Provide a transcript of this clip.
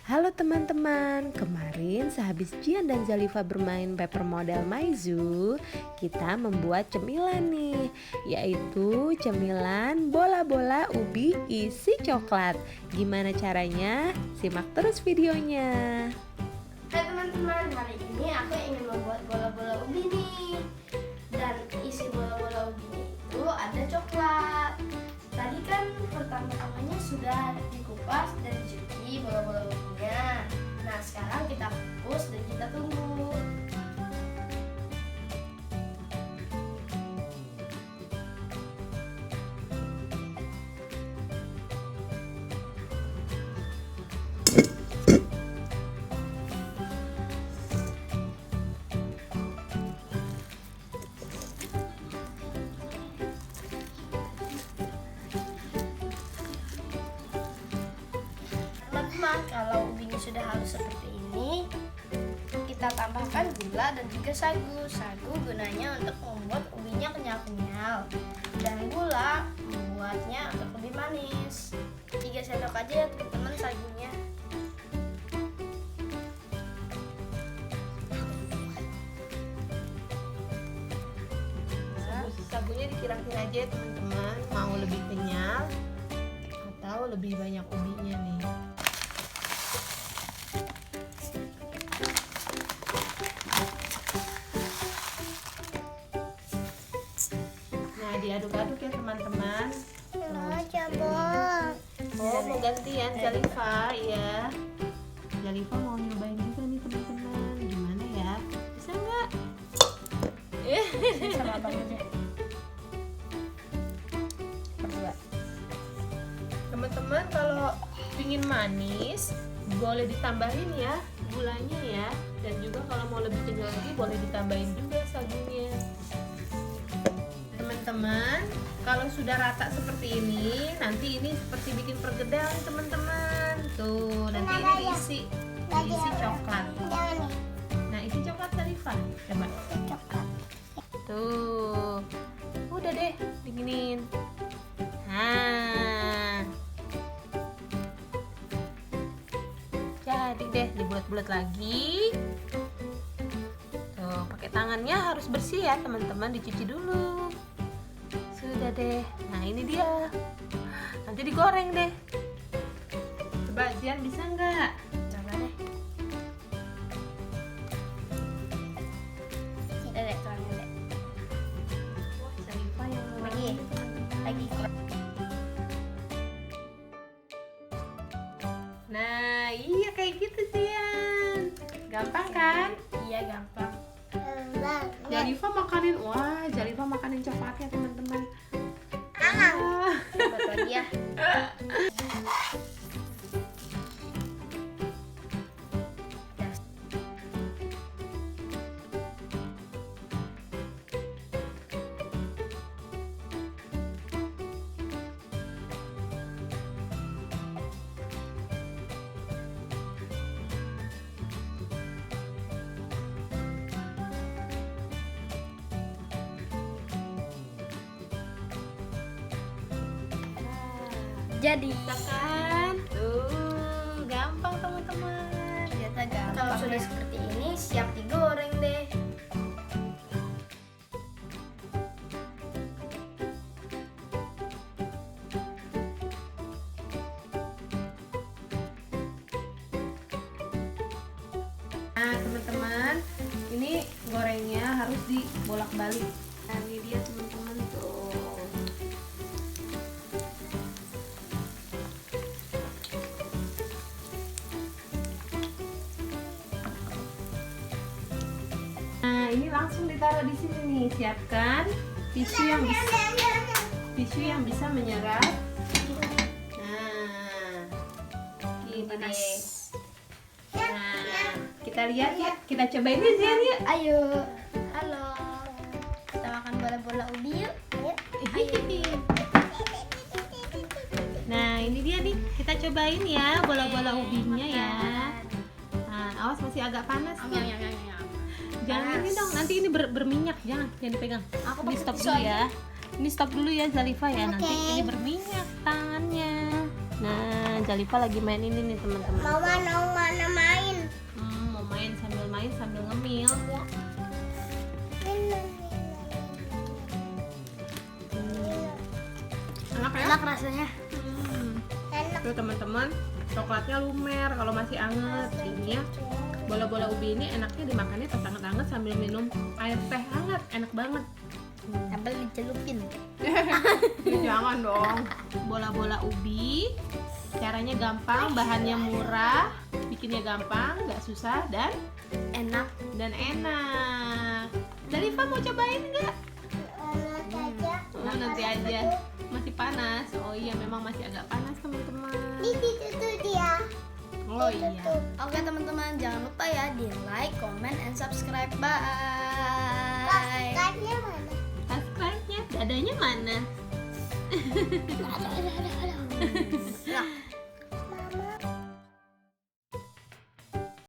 Halo teman-teman, kemarin sehabis Jian dan Zalifa bermain paper model Maizu, kita membuat cemilan nih, yaitu cemilan bola-bola ubi isi coklat. Gimana caranya? Simak terus videonya. Hai teman-teman, hari ini aku ingin membuat bola-bola ubi nih. Dan isi bola-bola ubi itu ada coklat. Tadi kan pertama-tamanya sudah dikupas dan dicuci bola-bola ubinya. Nah sekarang kita kukus dan kita tunggu. Teman-teman, kalau ubinya sudah halus seperti ini, kita tambahkan gula dan juga sagu. Sagu gunanya untuk membuat ubinya kenyal-kenyal, dan gula membuatnya untuk lebih manis. 3 sendok aja ya teman-teman sagunya. Sagunya dikira-kira aja ya teman-teman, mau lebih kenyal atau lebih banyak ubinya nih. Nah, diaduk-aduk ya teman-teman. Oh, mau gantian Zalifa ya. Zalifa mau nyobain juga nih teman-teman. Gimana ya? Bisa nggak? Sama abang aja. Berdua. Teman-teman, kalau ingin manis boleh ditambahin ya gulanya ya, dan juga kalau mau lebih kenyal lagi boleh ditambahin juga sagunya. Teman-teman, kalau sudah rata seperti ini, nanti ini seperti bikin perkedel teman-teman. Tuh, nanti ini diisi coklat. Nah, isi coklat Zalifa, coba. Tuh, udah deh, diginin. Nah, jadi deh dibulat-bulat lagi. Tuh, pakai tangannya harus bersih ya teman-teman, dicuci dulu. Sudah deh. Nah, ini dia. Nanti digoreng deh. Coba Jian, bisa nggak? Coba deh. Tidak deh, kurangin deh. Wah, Zalifa yang Lagi. Lagi kurang. Nah, iya kayak gitu Jian. Gampang kan? Iya gampang. Zalifa makanin, wah Zalifa makanin coklatnya teman-teman. Buat lagi ya. Jadi Kan? Tuh, gampang teman-teman. ternyata gampang. Kalau sudah seperti ini siap digoreng deh. Nah, teman-teman, ini gorengnya harus dibolak-balik. Nah, ini dia teman-teman tuh. Nah, ini langsung ditaruh di sini nih. Siapkan tisu yang bisa menyerap. Nah, ini deh. Nah, kita lihat ya. Kita cobain ya Zian ya. Ayo. Halo. Kita makan bola-bola ubi yuk. Ayo. Nah, ini dia nih. Kita cobain ya bola-bola ubinya ya. Nah, awas masih agak panas nih. Jangan ini dong, nanti ini berminyak. Jangan dipegang. Aku Ini pakai stop pisau dulu aja. ya. Ini stop dulu ya Zalifa ya. Nanti Oke. ini berminyak tangannya. Nah, Zalifa lagi main ini nih teman-teman. Mama. sambil ngemil. Enak ya? Enak rasanya. Tuh teman-teman, coklatnya lumer kalau masih anget. Ini ya, bola-bola ubi ini enaknya dimakannya pas anget-anget sambil minum air teh hangat, enak banget. Sambil dicelupin. Jangan dong. Bola-bola ubi, caranya gampang, bahannya murah, bikinnya gampang, nggak susah dan Enak. enak. Zalifa mau cobain nggak? Oh, nanti aja. Masih panas. Oh iya, memang masih agak panas teman-teman. Oh iya. Oke teman-teman, jangan lupa ya di like, comment, and subscribe. Bye. Subscribe-nya, dadanya mana? Nah,